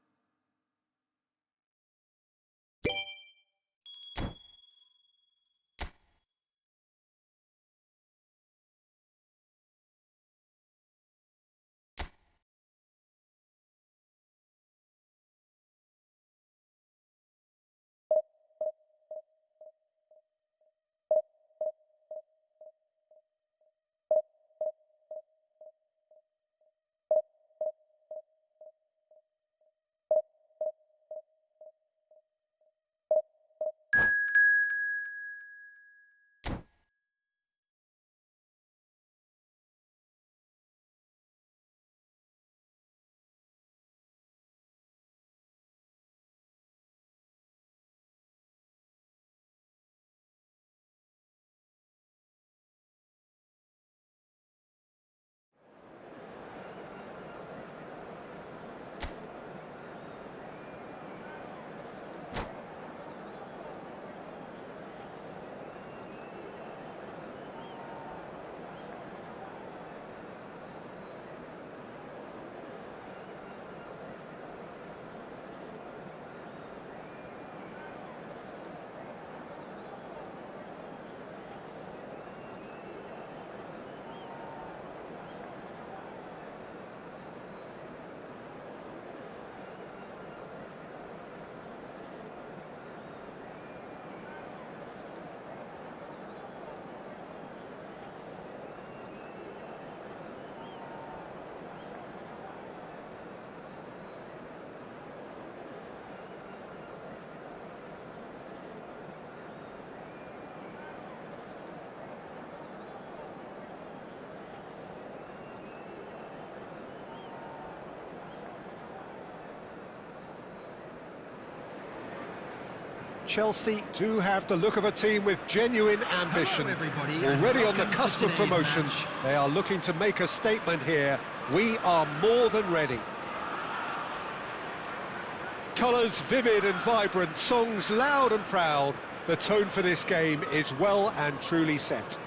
Chelsea do have the look of a team with genuine ambition. Hello everybody, and Already on the welcome to cusp of today's promotion, match. they are looking to make a statement here. We are more than ready. Colours vivid and vibrant, songs loud and proud. The tone for this game is well and truly set.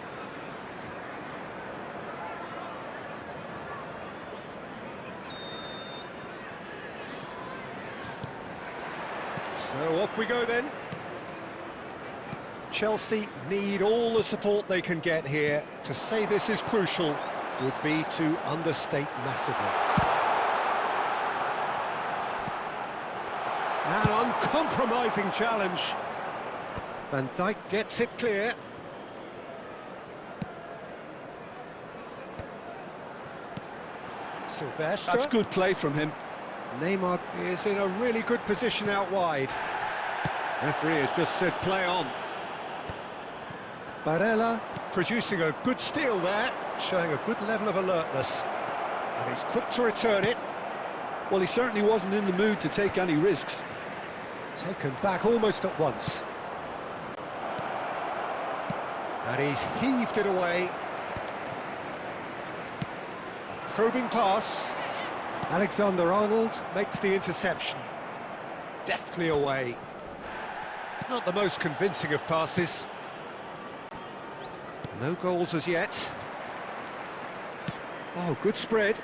So off we go then. Chelsea need all the support they can get here. To say this is crucial would be to understate massively. An uncompromising challenge. Van Dijk gets it clear. Silvestre. That's good play from him. Neymar is in a really good position out wide. Referee has just said play on. Barella producing a good steal there, showing a good level of alertness. And he's quick to return it. Well, he certainly wasn't in the mood to take any risks. Taken back almost at once. And he's heaved it away. Probing pass. Alexander-Arnold makes the interception. Deftly away. Not the most convincing of passes. No goals as yet. Oh, good spread.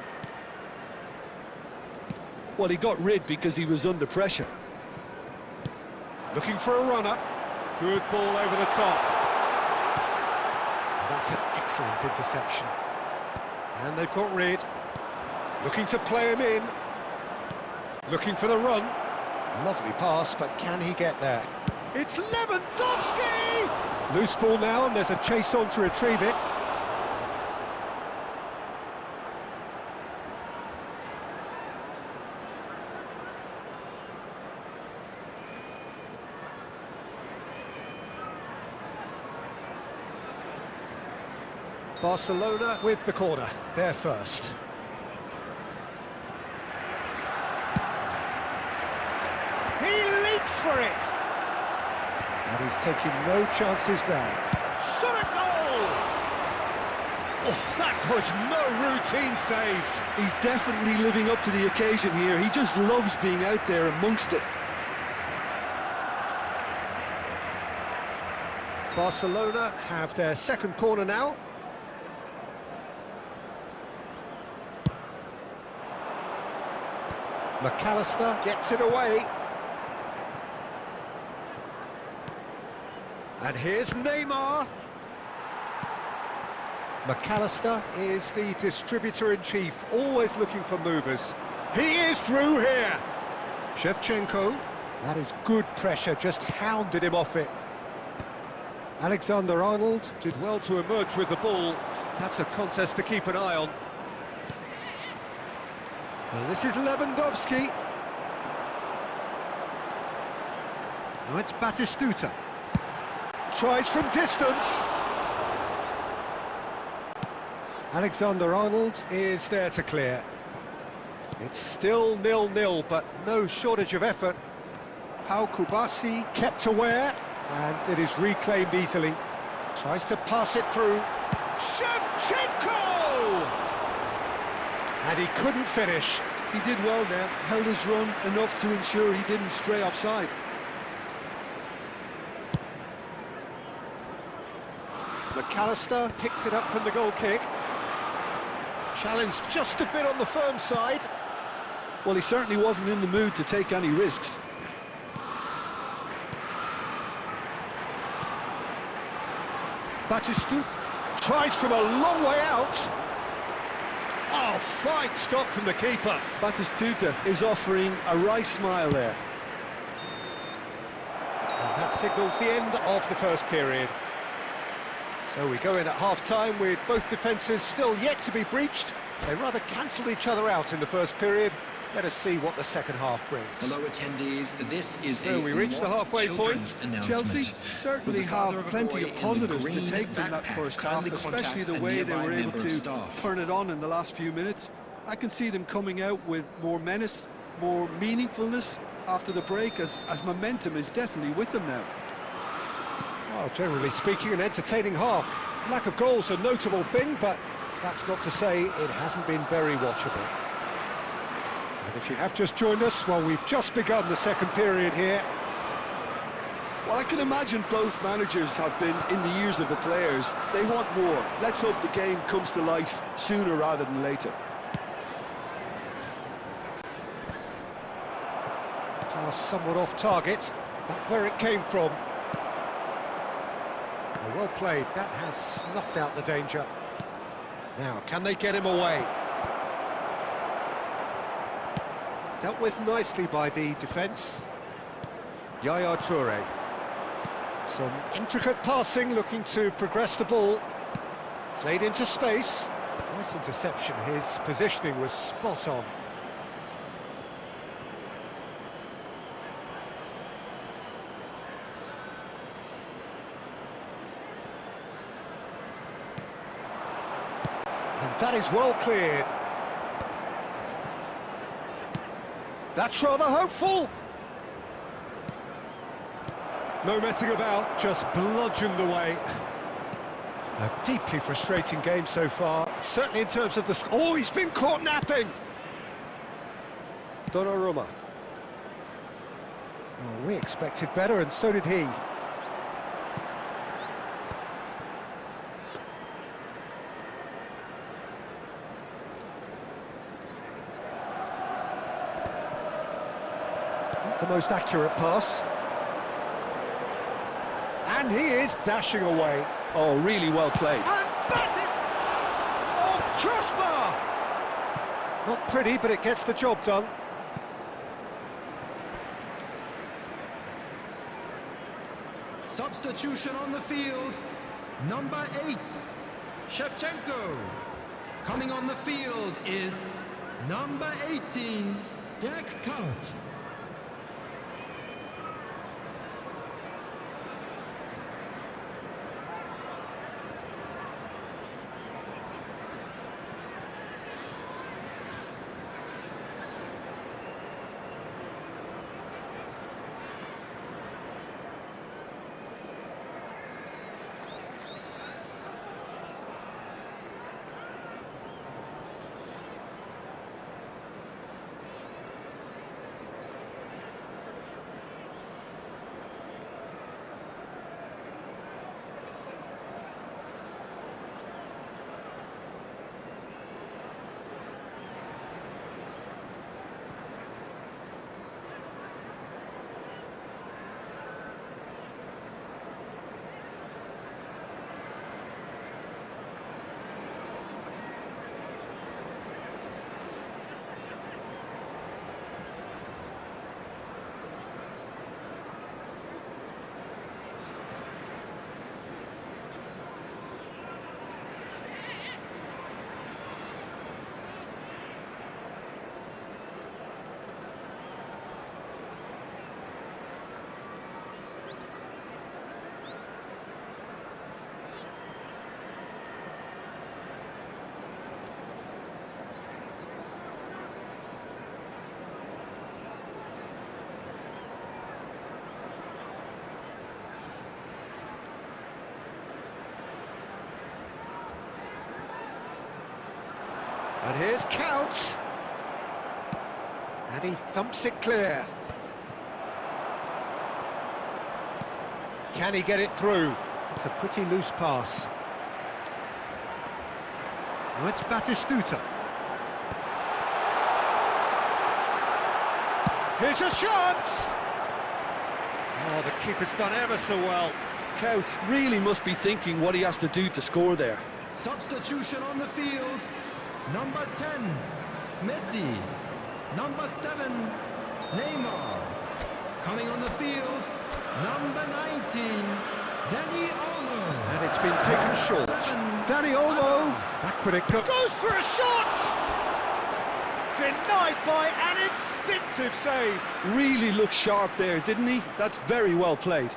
Well, he got rid because he was under pressure. Looking for a runner. Good ball over the top. That's an excellent interception. And they've got rid. Looking to play him in. Looking for the run. Lovely pass, but can he get there? It's Lewandowski! Loose ball now, and there's a chase on to retrieve it. Barcelona with the corner, they're first. He leaps for it! And he's taking no chances there. Shot a goal! Oh, that was no routine save. He's definitely living up to the occasion here. He just loves being out there amongst it. Barcelona have their second corner now. McAllister gets it away. And here's Neymar. McAllister is the distributor-in-chief, always looking for movers. He is through here. Shevchenko. That is good pressure, just hounded him off it. Alexander-Arnold did well to emerge with the ball. That's a contest to keep an eye on. And this is Lewandowski. Now it's Batistuta. Tries from distance. Alexander-Arnold is there to clear. It's still 0-0, but no shortage of effort. Pau Kubasi kept aware, and it is reclaimed easily. Tries to pass it through. Shevchenko! And he couldn't finish. He did well there, held his run enough to ensure he didn't stray offside. McAllister picks it up from the goal kick. Challenge just a bit on the firm side. Well, he certainly wasn't in the mood to take any risks. Batistuta tries from a long way out. Oh, fine stop from the keeper. Batistuta is offering a right smile there. And that signals the end of the first period. So we go in at half-time with both defences still yet to be breached. They rather cancelled each other out in the first period. Let us see what the second half brings. Hello attendees, this is So we reach the halfway point. Chelsea certainly have plenty of positives to take from that first half, especially the way they were able to turn it on in the last few minutes. I can see them coming out with more menace, more meaningfulness, after the break, as momentum is definitely with them now. Well, generally speaking, an entertaining half. Lack of goals a notable thing, but that's not to say it hasn't been very watchable. And if you have just joined us, well, we've just begun the second period here. Well, I can imagine both managers have been in the ears of the players. They want more. Let's hope the game comes to life sooner rather than later. Pass somewhat off target, but where it came from. Well played, that has snuffed out the danger. Now, can they get him away? Dealt with nicely by the defence. Yaya Toure. Some intricate passing, looking to progress the ball. Played into space. Nice interception, his positioning was spot on. And that is well cleared. That's rather hopeful. No messing about, just bludgeoned away. A deeply frustrating game so far, certainly in terms of the... Oh, he's been caught napping! Donnarumma. Oh, we expected better, and so did he. Not the most accurate pass. And he is dashing away. Oh, really well played. And that is... Oh, crossbar! Not pretty, but it gets the job done. Substitution on the field. Number 8, Shevchenko. Coming on the field is number 18, Dirk Kuyt. And here's Kuyt. And he thumps it clear. Can he get it through? It's a pretty loose pass. Now it's Batistuta. Here's a chance! Oh, the keeper's done ever so well. Kuyt really must be thinking what he has to do to score there. Substitution on the field. Number 10, Messi. Number 7, Neymar. Coming on the field, number 19, Dani Olmo. And it's been taken short. Dani Olmo, backward it goes for a shot! Denied by an instinctive save. Really looked sharp there, didn't he? That's very well played.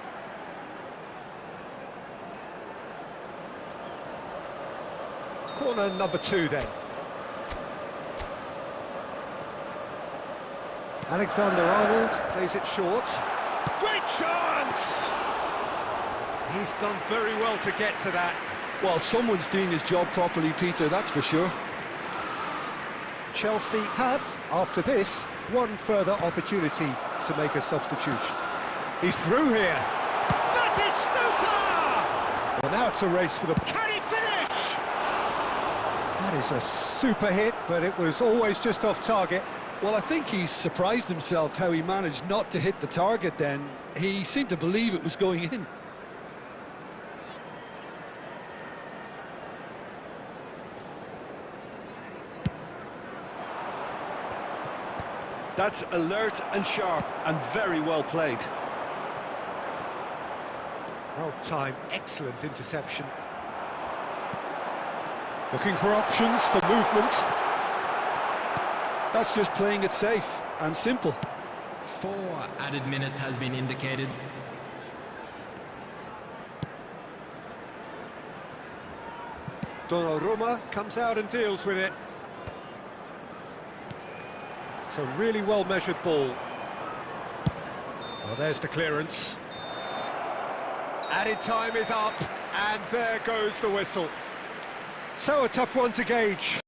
Corner number 2 then. Alexander-Arnold plays it short. Great chance! He's done very well to get to that. Well, someone's doing his job properly, Peter, that's for sure. Chelsea have, after this, one further opportunity to make a substitution. He's through here. Batistuta! Well, now it's a race for the... Can he finish? That is a super hit, but it was always just off target. Well, I think he's surprised himself how he managed not to hit the target then. He seemed to believe it was going in. That's alert and sharp and very well played. Well timed, excellent interception. Looking for options for movement. That's just playing it safe and simple. 4 added minutes has been indicated. Donnarumma comes out and deals with it. It's a really well-measured ball. Well, there's the clearance. Added time is up, and there goes the whistle. So a tough one to gauge.